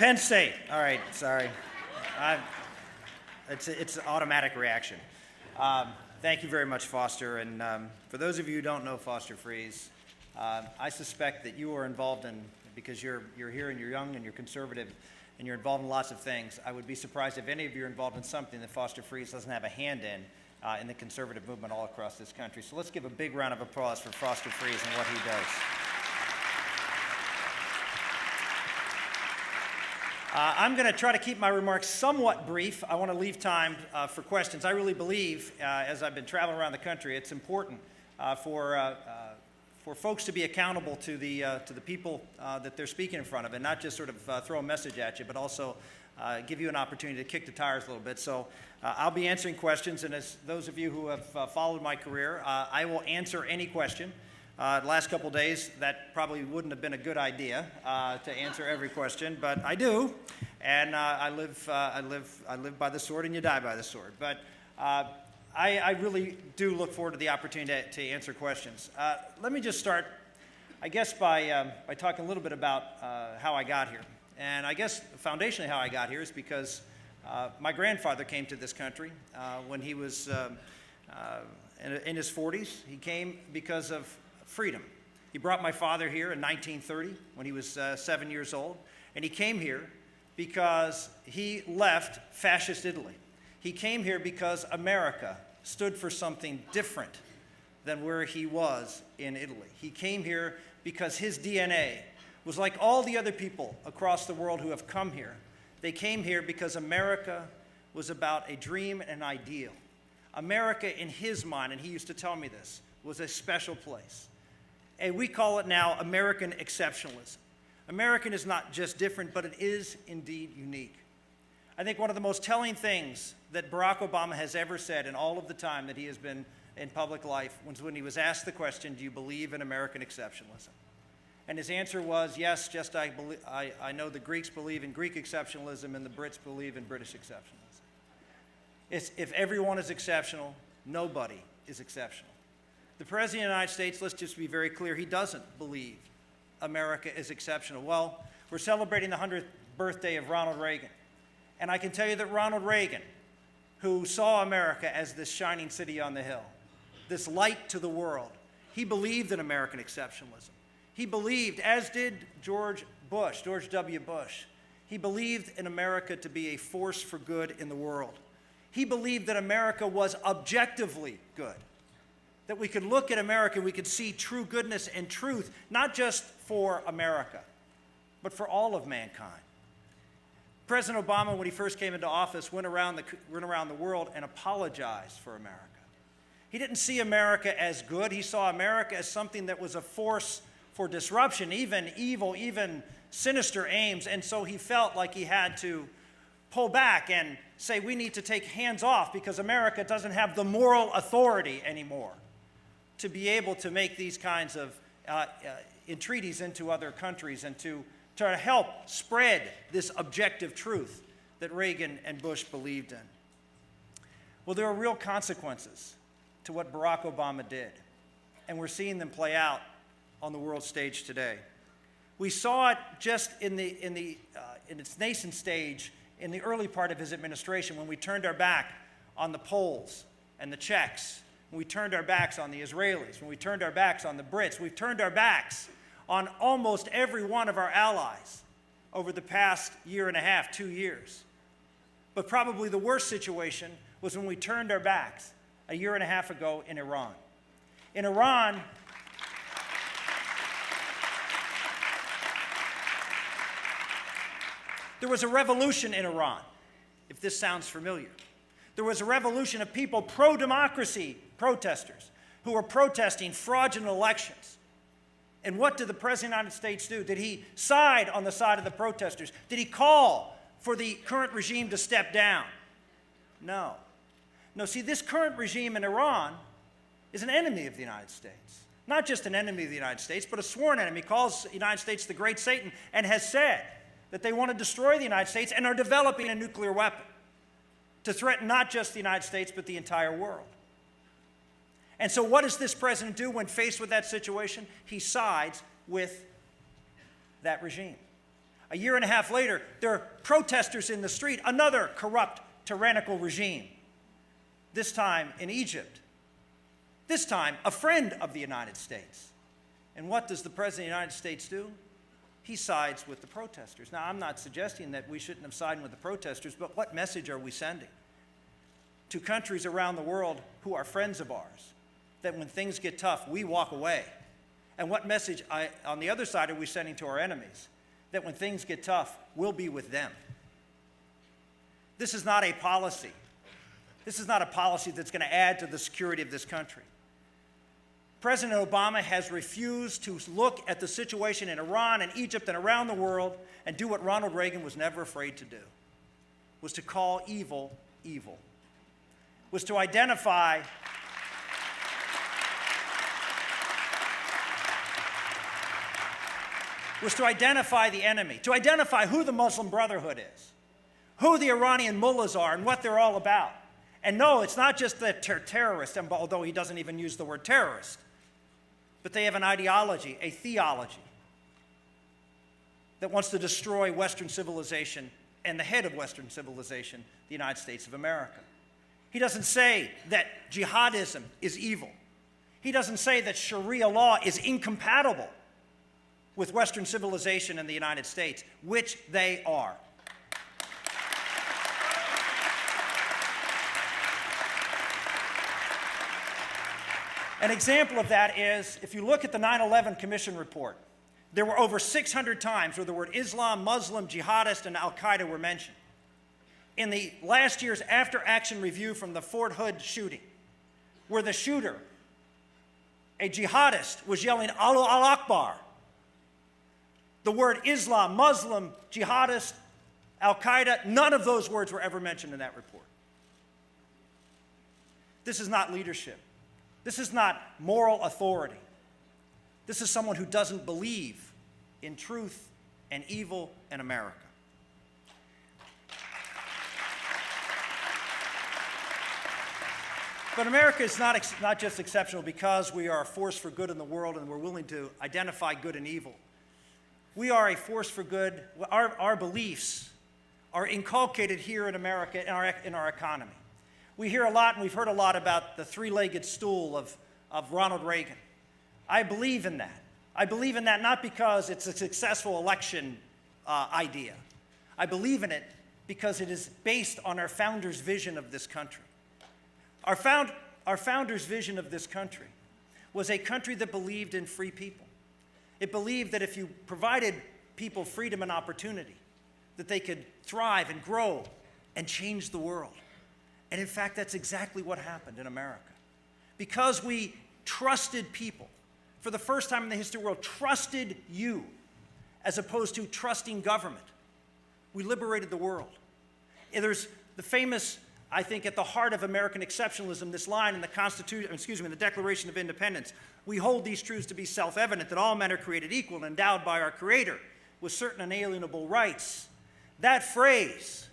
Penn State. All right, sorry. It's an automatic reaction. Thank you very much, Foster. And for those of you who don't know Foster Friess, I suspect that you are involved in, because you're here and you're young and you're conservative and you're involved in lots of things. I would be surprised if any of you are involved in something that Foster Friess doesn't have a hand in the conservative movement all across this country. So let's give a big round of applause for Foster Friess and what he does. I'm going to try to keep my remarks somewhat brief. I want to leave time for questions. I really believe, as I've been traveling around the country, it's important for folks to be accountable to the people that they're speaking in front of, and not just sort of throw a message at you, but also give you an opportunity to kick the tires a little bit. So I'll be answering questions, and as those of you who have followed my career, I will answer any question. The last couple of days, that probably wouldn't have been a good idea to answer every question, but I do, and I live by the sword, and you die by the sword. But I really do look forward to the opportunity to answer questions. Let me just start, I guess, by talking a little bit about how I got here. And I guess foundationally how I got here is because my grandfather came to this country when he was in his 40s. He came because of freedom. He brought my father here in 1930 when he was 7 years old, and he came here because he left fascist Italy. He came here because America stood for something different than where he was in Italy. He came here because his DNA was like all the other people across the world who have come here. They came here because America was about a dream and an ideal. America, in his mind, and he used to tell me this, was a special place. And we call it now American exceptionalism. American is not just different, but it is indeed unique. I think one of the most telling things that Barack Obama has ever said in all of the time that he has been in public life was when he was asked the question, do you believe in American exceptionalism? And his answer was, yes, just I know the Greeks believe in Greek exceptionalism and the Brits believe in British exceptionalism. If everyone is exceptional, nobody is exceptional. The President of the United States, let's just be very clear, he doesn't believe America is exceptional. Well, we're celebrating the 100th birthday of Ronald Reagan. And I can tell you that Ronald Reagan, who saw America as this shining city on the hill, this light to the world, he believed in American exceptionalism. He believed, as did George W. Bush, he believed in America to be a force for good in the world. He believed that America was objectively good. That we could look at America and we could see true goodness and truth, not just for America, but for all of mankind. President Obama, when he first came into office, went around the world and apologized for America. He didn't see America as good. He saw America as something that was a force for disruption, even evil, even sinister aims. And so he felt like he had to pull back and say, we need to take hands off because America doesn't have the moral authority anymore to be able to make these kinds of entreaties into other countries and to try to help spread this objective truth that Reagan and Bush believed in. Well, there are real consequences to what Barack Obama did, and we're seeing them play out on the world stage today. We saw it just in its nascent stage in the early part of his administration when we turned our back on the Poles and the Czechs, when we turned our backs on the Israelis, when we turned our backs on the Brits. We've turned our backs on almost every one of our allies over the past year and a half, 2 years. But probably the worst situation was when we turned our backs a year and a half ago in Iran. In Iran, there was a revolution in Iran, if this sounds familiar. There was a revolution of people, pro-democracy protesters, who were protesting fraudulent elections. And what did the President of the United States do? Did he side on the side of the protesters? Did he call for the current regime to step down? No. No, see, this current regime in Iran is an enemy of the United States. Not just an enemy of the United States, but a sworn enemy. Calls the United States the great Satan and has said that they want to destroy the United States and are developing a nuclear weapon to threaten not just the United States, but the entire world. And so what does this president do when faced with that situation? He sides with that regime. A year and a half later, there are protesters in the street, another corrupt, tyrannical regime. This time in Egypt. This time, a friend of the United States. And what does the President of the United States do? He sides with the protesters. Now, I'm not suggesting that we shouldn't have sided with the protesters, but what message are we sending to countries around the world who are friends of ours, that when things get tough, we walk away? And what message, on the other side, are we sending to our enemies? That when things get tough, we'll be with them. This is not a policy. This is not a policy that's going to add to the security of this country. President Obama has refused to look at the situation in Iran and Egypt and around the world and do what Ronald Reagan was never afraid to do, was to call evil, evil, was to identify the enemy, to identify who the Muslim Brotherhood is, who the Iranian mullahs are, and what they're all about. And no, it's not just that they're terrorists, although he doesn't even use the word terrorist, but they have an ideology, a theology that wants to destroy Western civilization and the head of Western civilization, the United States of America. He doesn't say that jihadism is evil. He doesn't say that Sharia law is incompatible with Western civilization in the United States, which they are. An example of that is, if you look at the 9/11 Commission report, there were over 600 times where the word Islam, Muslim, jihadist, and al-Qaeda were mentioned. In the last year's after-action review from the Fort Hood shooting, where the shooter, a jihadist, was yelling Allah Akbar, the word Islam, Muslim, jihadist, al-Qaeda, none of those words were ever mentioned in that report. This is not leadership. This is not moral authority. This is someone who doesn't believe in truth and evil in America. But America is not just exceptional because we are a force for good in the world and we're willing to identify good and evil. We are a force for good. Our beliefs are inculcated here in America in our economy. We hear a lot, and we've heard a lot about the three-legged stool of Ronald Reagan. I believe in that. I believe in that not because it's a successful election idea. I believe in it because it is based on our founders' vision of this country. Our founders' vision of this country was a country that believed in free people. It believed that if you provided people freedom and opportunity, that they could thrive and grow and change the world. And in fact, that's exactly what happened in America. Because we trusted people, for the first time in the history of the world, trusted you, as opposed to trusting government, we liberated the world. And there's the famous, I think, at the heart of American exceptionalism, this line in the Constitution, in the Declaration of Independence: we hold these truths to be self-evident, that all men are created equal and endowed by our Creator with certain inalienable rights. That phrase,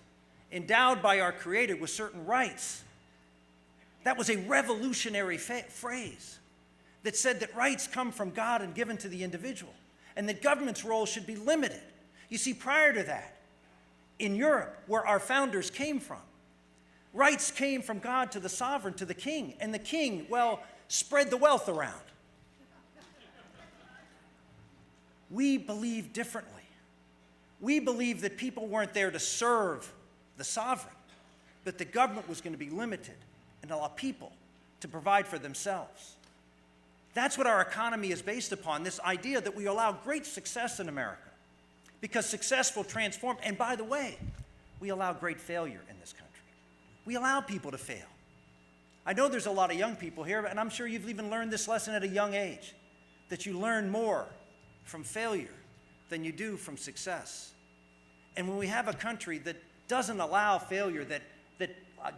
endowed by our Creator with certain rights, that was a revolutionary phrase that said that rights come from God and given to the individual, and that government's role should be limited. You see, prior to that, in Europe, where our founders came from, rights came from God to the sovereign, to the king, and the king, well, spread the wealth around. We believe differently. We believe that people weren't there to serve the sovereign, but the government was going to be limited and allow people to provide for themselves. That's what our economy is based upon, this idea that we allow great success in America because success will transform. And by the way, we allow great failure in this country. We allow people to fail. I know there's a lot of young people here, and I'm sure you've even learned this lesson at a young age, that you learn more from failure than you do from success. And when we have a country that doesn't allow failure, that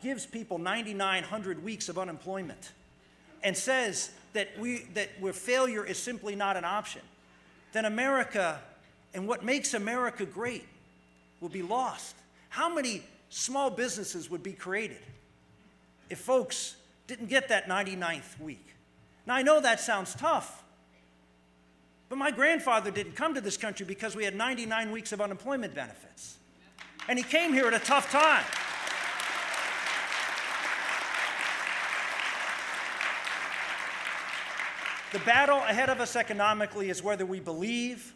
gives people 9,900 weeks of unemployment, and says that where failure is simply not an option, then America and what makes America great will be lost. How many small businesses would be created if folks didn't get that 99th week? Now, I know that sounds tough, But my grandfather didn't come to this country because we had 99 weeks of unemployment benefits. And he came here at a tough time. The battle ahead of us economically is whether we believe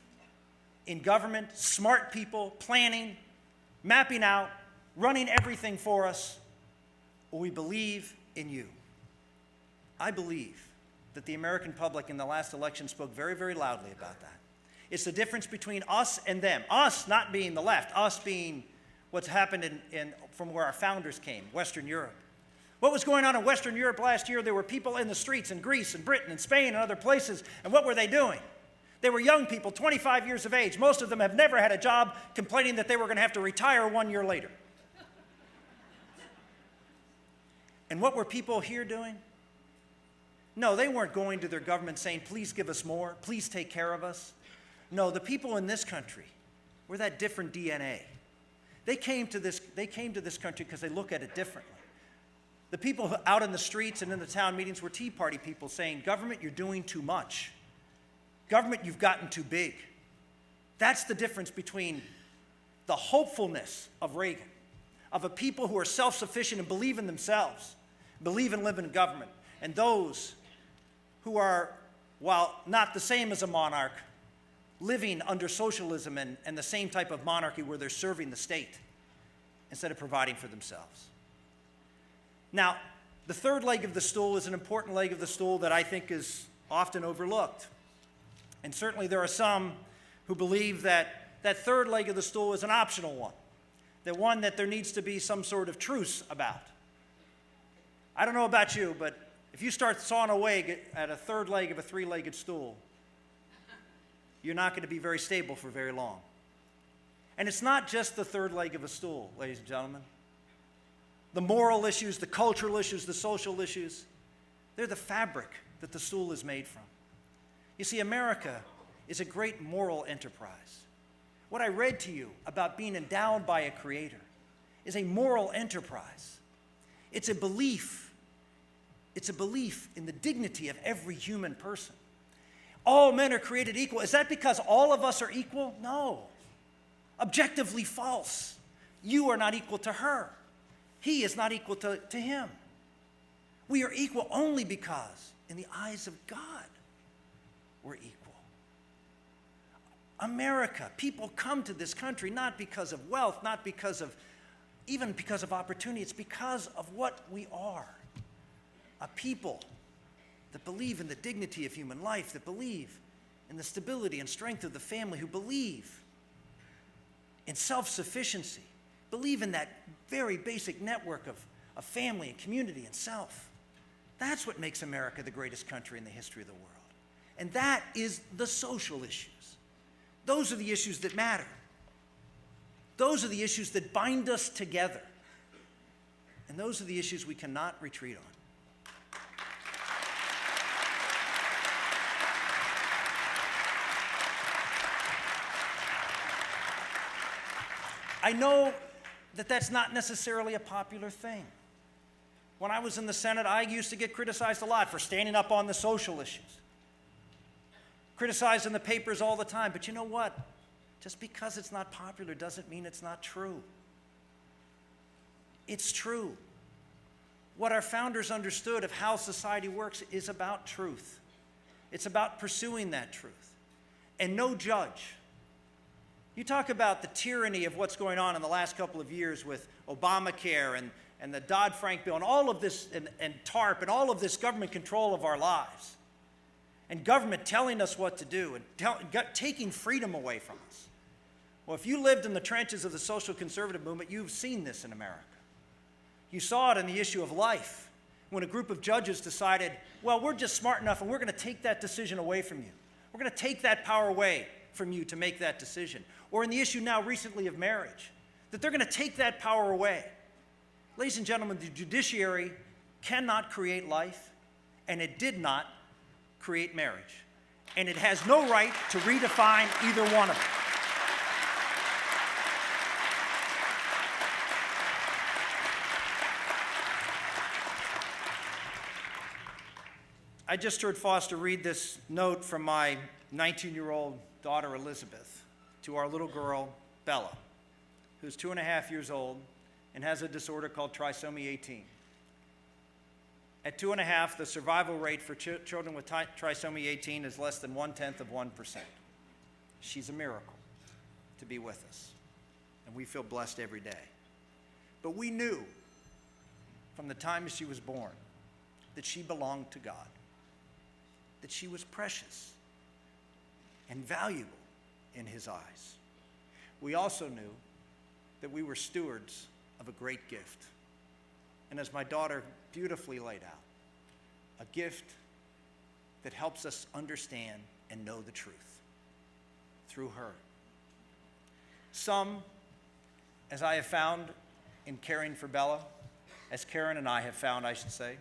in government, smart people, planning, mapping out, running everything for us, or we believe in you. I believe that the American public in the last election spoke very, very loudly about that. It's the difference between us and them. Us not being the left, us being what's happened from where our founders came, Western Europe. What was going on in Western Europe last year? There were people in the streets in Greece and Britain and Spain and other places, and what were they doing? They were young people, 25 years of age. Most of them have never had a job, complaining that they were going to have to retire 1 year later. And what were people here doing? No, they weren't going to their government saying, please give us more, please take care of us. No, the people in this country were that different DNA. They came to this country because they look at it differently. The people out in the streets and in the town meetings were Tea Party people saying, government, you're doing too much. Government, you've gotten too big. That's the difference between the hopefulness of Reagan, of a people who are self-sufficient and believe in themselves, believe in living in government, and those who are, while not the same as a monarch, living under socialism and the same type of monarchy where they're serving the state instead of providing for themselves. Now, the third leg of the stool is an important leg of the stool that I think is often overlooked. And certainly there are some who believe that that third leg of the stool is an optional one, the one that there needs to be some sort of truce about. I don't know about you, but if you start sawing away at a third leg of a three-legged stool, you're not going to be very stable for very long. And it's not just the third leg of a stool, ladies and gentlemen. The moral issues, the cultural issues, the social issues, they're the fabric that the stool is made from. You see, America is a great moral enterprise. What I read to you about being endowed by a creator is a moral enterprise. It's a belief. It's a belief in the dignity of every human person. All men are created equal. Is that because all of us are equal? No. Objectively false. You are not equal to her. He is not equal to him. We are equal only because, in the eyes of God, we're equal. America, people come to this country not because of wealth, not because of, even because of opportunity. It's because of what we are. A people that believe in the dignity of human life, that believe in the stability and strength of the family, who believe in self-sufficiency, believe in that very basic network of family and community and self. That's what makes America the greatest country in the history of the world. And that is the social issues. Those are the issues that matter. Those are the issues that bind us together. And those are the issues we cannot retreat on. I know that that's not necessarily a popular thing. When I was in the Senate, I used to get criticized a lot for standing up on the social issues. Criticized in the papers all the time. But you know what? Just because it's not popular doesn't mean it's not true. It's true. What our founders understood of how society works is about truth. It's about pursuing that truth. And no judge. You talk about the tyranny of what's going on in the last couple of years with Obamacare and the Dodd-Frank bill and all of this, and TARP and all of this government control of our lives. And government telling us what to do and taking freedom away from us. Well, if you lived in the trenches of the social conservative movement, you've seen this in America. You saw it in the issue of life, when a group of judges decided, well, we're just smart enough and we're going to take that decision away from you. We're going to take that power away from you to make that decision. Or in the issue now recently of marriage, that they're going to take that power away. Ladies and gentlemen, the judiciary cannot create life, and it did not create marriage. And it has no right to redefine either one of them. I just heard Foster read this note from my 19-year-old daughter, Elizabeth, to our little girl, Bella, who's 2.5 years old and has a disorder called trisomy 18. At 2.5, the survival rate for children with trisomy 18 is less than 0.1%. She's a miracle to be with us, and we feel blessed every day. But we knew from the time she was born that she belonged to God, that she was precious and valuable in His eyes. We also knew that we were stewards of a great gift. And as my daughter beautifully laid out, a gift that helps us understand and know the truth through her. Some, as I have found in caring for Bella, as Karen and I have found, I should say,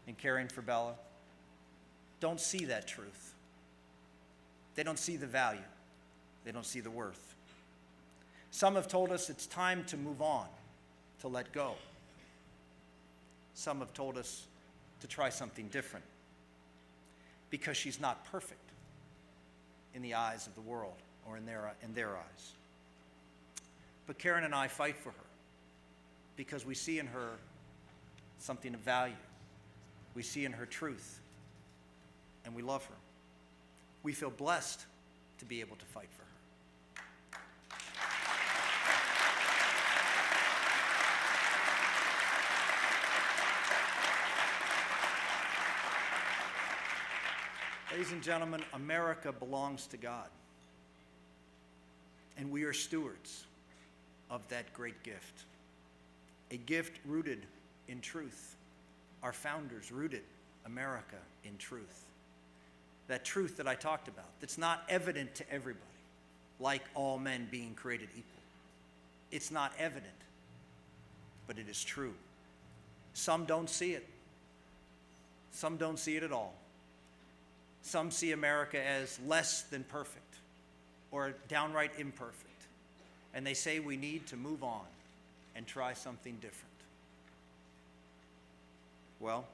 in caring for Bella, don't see that truth. They don't see the value. They don't see the worth. Some have told us it's time to move on, to let go. Some have told us to try something different because she's not perfect in the eyes of the world or in their eyes. But Karen and I fight for her because we see in her something of value. We see in her truth, and we love her. We feel blessed to be able to fight for her. Ladies and gentlemen, America belongs to God, and we are stewards of that great gift, a gift rooted in truth. Our founders rooted America in truth. That truth that I talked about, that's not evident to everybody, like all men being created equal. It's not evident, but it is true. Some don't see it. Some don't see it at all. Some see America as less than perfect or downright imperfect. And they say we need to move on and try something different. Well,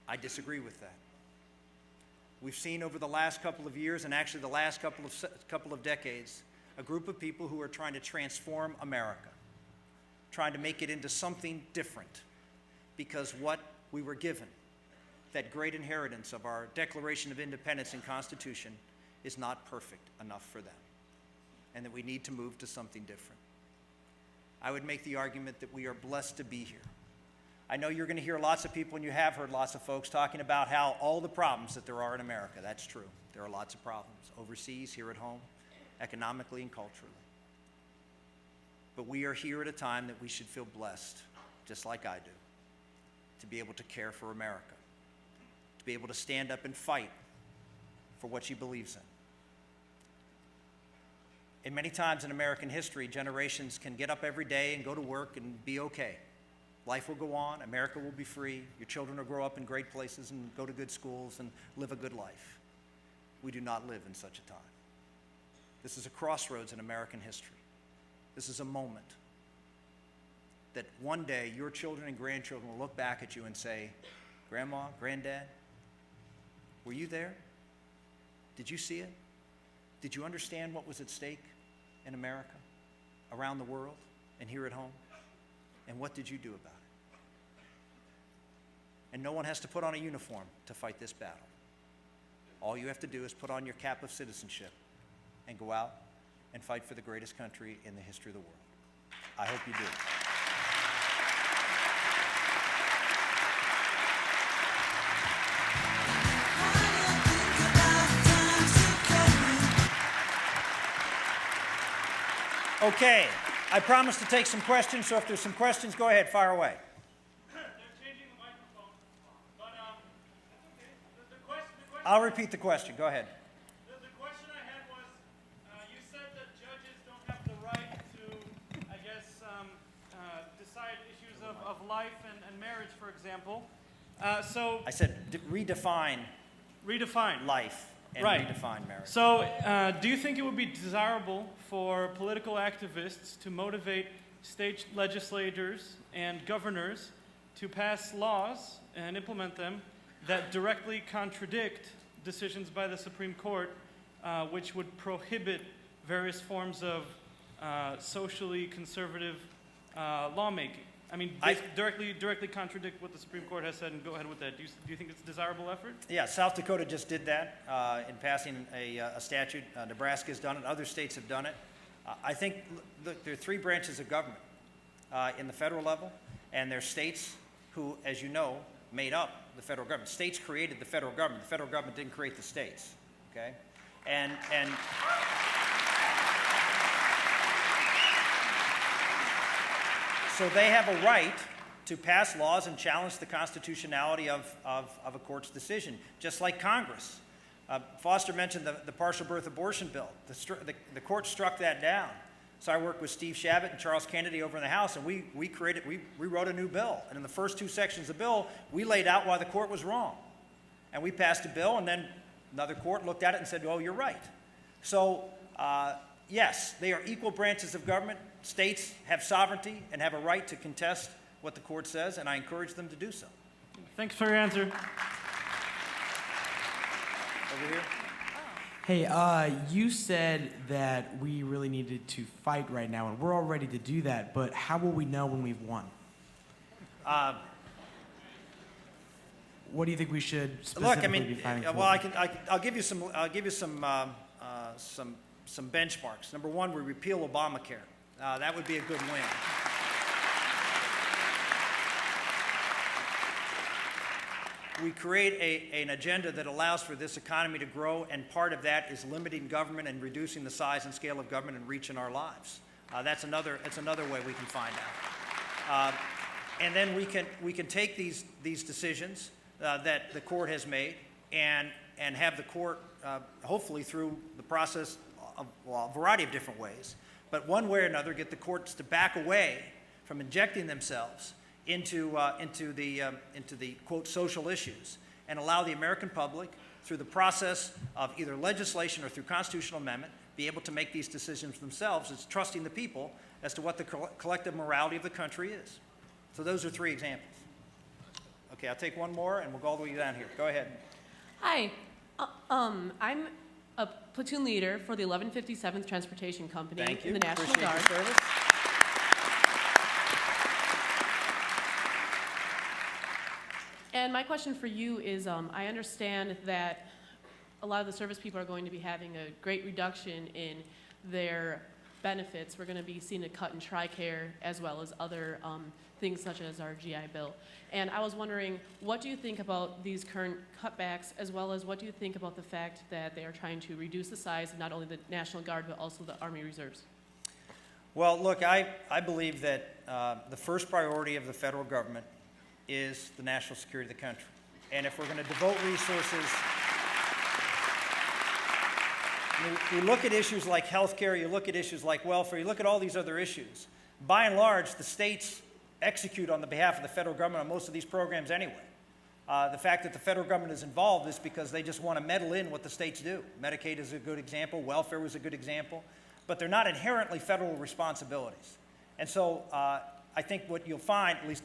I disagree with that. We've seen over the last couple of years, and actually the last couple of decades, a group of people who are trying to transform America, trying to make it into something different, because what we were given, that great inheritance of our Declaration of Independence and Constitution, is not perfect enough for them, and that we need to move to something different. I would make the argument that we are blessed to be here. I know you're going to hear lots of people, and you have heard lots of folks talking about how all the problems that there are in America. That's true. There are lots of problems overseas, here at home, economically and culturally. But we are here at a time that we should feel blessed, just like I do, to be able to care for America, to be able to stand up and fight for what she believes in. And many times in American history, generations can get up every day and go to work and be okay. Life will go on, America will be free, your children will grow up in great places and go to good schools and live a good life. We do not live in such a time. This is a crossroads in American history. This is a moment that one day your children and grandchildren will look back at you and say, Grandma, Granddad, were you there? Did you see it? Did you understand what was at stake in America, around the world, and here at home? And what did you do about it? And no one has to put on a uniform to fight this battle. All you have to do is put on your cap of citizenship and go out and fight for the greatest country in the history of the world. I hope you do. Okay, I promised to take some questions, so if there's some questions, go ahead, fire away. They're changing the microphone, but that's okay. The question I'll repeat the question, go ahead. The question I had was, you said that judges don't have the right to, I guess, decide issues of life and marriage, for example. So I said redefine life and Right. redefine marriage. So, do you think it would be desirable for political activists to motivate state legislators and governors to pass laws and implement them that directly contradict decisions by the Supreme Court, which would prohibit various forms of socially conservative lawmaking. I mean, directly contradict what the Supreme Court has said and go ahead with that. Do you think it's a desirable effort? Yeah, South Dakota just did that in passing a statute. Nebraska's done it. Other states have done it. I think, look, there are three branches of government in the federal level, and there are states who, as you know, made up the federal government. States created the federal government. The federal government didn't create the states, okay? And so they have a right to pass laws and challenge the constitutionality of a court's decision, just like Congress. Foster mentioned the partial birth abortion bill. The court struck that down. So I worked with Steve Shabbat and Charles Kennedy over in the House, and we wrote a new bill. And in the first two sections of the bill, we laid out why the court was wrong. And we passed a bill, and then another court looked at it and said, oh, you're right. So, yes, they are equal branches of government. States have sovereignty and have a right to contest what the court says, and I encourage them to do so. Thanks for your answer. Over here. Hey, you said that we really needed to fight right now, and we're all ready to do that, but how will we know when we've won? What do you think we should specifically be fighting for? Well, I'll give you some benchmarks. Number one, we repeal Obamacare. That would be a good win. We create an agenda that allows for this economy to grow, and part of that is limiting government and reducing the size and scale of government and reach in our lives. That's another way we can find out. And then we can take these decisions that the court has made and have the court, hopefully through the process of a variety of different ways, but one way or another get the courts to back away from injecting themselves into the quote social issues and allow the American public, through the process of either legislation or through constitutional amendment, be able to make these decisions themselves. It's trusting the people as to what the collective morality of the country is. So those are three examples. Okay, I'll take one more and we'll go all the way down here. Go ahead. Hi, I'm a platoon leader for the 1157th Transportation Company Thank you. in the National Appreciate Guard. your service. And my question for you is, I understand that a lot of the service people are going to be having a great reduction in their benefits. We're going to be seeing a cut in TRICARE as well as other things such as our GI Bill. And I was wondering, what do you think about these current cutbacks, as well as what do you think about the fact that they are trying to reduce the size of not only the National Guard but also the Army Reserves? Well, look, I believe that the first priority of the federal government is the national security of the country. And if we're going to devote resources, you look at issues like health care, you look at issues like welfare, you look at all these other issues. By and large, the states execute on the behalf of the federal government on most of these programs anyway. The fact that the federal government is involved is because they just want to meddle in what the states do. Medicaid is a good example, welfare was a good example, but they're not inherently federal responsibilities. And so I think what you'll find, at least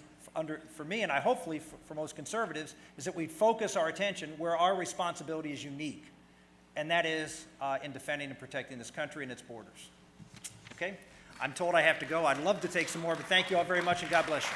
for me and I hopefully for most conservatives, is that we focus our attention where our responsibility is unique, and that is in defending and protecting this country and its borders. Okay? I'm told I have to go. I'd love to take some more, but thank you all very much, and God bless you.